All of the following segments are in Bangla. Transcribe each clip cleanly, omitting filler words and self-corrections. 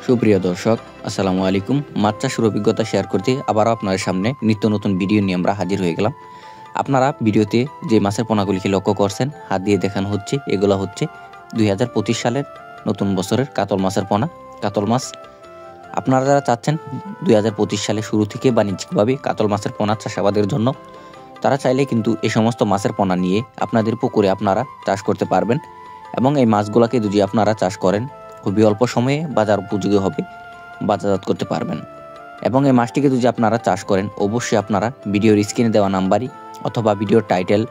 সুপ্রিয় দর্শক, আসসালামু আলাইকুম। মাছ চাষের অভিজ্ঞতা শেয়ার করতে আবারও আপনাদের সামনে নিত্য নতুন ভিডিও নিয়ে আমরা হাজির হয়ে গেলাম। আপনারা ভিডিওতে যে মাছের পোনাগুলিকে লক্ষ্য করছেন, হাত দিয়ে দেখানো হচ্ছে, এগুলো হচ্ছে 2025 সালের নতুন বছরের কাতল মাছের পোনা। কাতল মাছ আপনারা যারা চাচ্ছেন 2025 সালে শুরু থেকে বাণিজ্যিকভাবে কাতল মাছের পোনা চাষাবাদের জন্য, তারা চাইলে কিন্তু এই সমস্ত মাছের পোনা নিয়ে আপনাদের পুকুরে আপনারা চাষ করতে পারবেন। এবং এই মাছগুলোকে যদি আপনারা চাষ করেন, খুবই অল্প সময়ে বাজার উপযোগী হবে, বাজারজাত করতে পারবেন। এবং এই মাছটিকে যদি আপনারা চাষ করেন, অবশ্যই আপনারা ভিডিওর স্ক্রিনে দেওয়া নাম্বারই অথবা ভিডিওর টাইটেল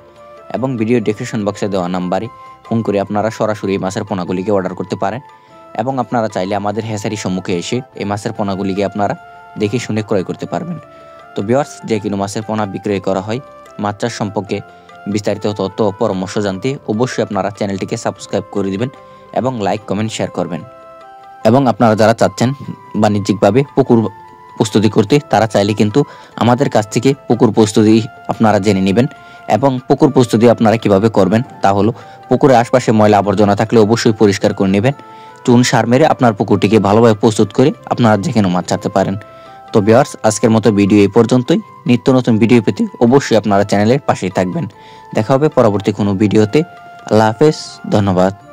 এবং ভিডিও ডেসক্রিপশন বক্সে দেওয়া নাম্বারে ফোন করে আপনারা সরাসরি এই মাছের পোনাগুলিকে অর্ডার করতে পারেন। এবং আপনারা চাইলে আমাদের হ্যাচারির সম্মুখে এসে এই মাছের পোনাগুলিকে আপনারা দেখে শুনে ক্রয় করতে পারবেন। তো ভিউয়ার্স, যে কোনো মাছের পোনা বিক্রয় করা হয়, মাছ চাষ সম্পর্কে বিস্তারিত তথ্য ও পরামর্শ জানতে অবশ্যই আপনারা চ্যানেলটিকে সাবস্ক্রাইব করে দিবেন এবং লাইক কমেন্ট শেয়ার করবেন। এবং আপনারা যারা চাচ্ছেন বাণিজ্যিকভাবে পুকুর প্রস্তুতি করতে, তারা চাইলে কিন্তু আমাদের কাছ থেকে পুকুর প্রস্তুতি আপনারা জেনে নেবেন। এবং পুকুর প্রস্তুতি আপনারা কিভাবে করবেন তা হলো, পুকুরের আশপাশে ময়লা আবর্জনা থাকলে অবশ্যই পরিষ্কার করে নেবেন। চুন সার মেরে আপনার পুকুরটিকে ভালোভাবে প্রস্তুত করে আপনারা যেখানে মাছ ছাড়তে পারেন। তো ভিউয়ার্স, আজকের মতো ভিডিও এই পর্যন্তই। নিত্য নতুন ভিডিও পেতে অবশ্যই আপনারা চ্যানেলের পাশেই থাকবেন। দেখা হবে পরবর্তী কোনো ভিডিওতে। আল্লাহ হাফেজ, ধন্যবাদ।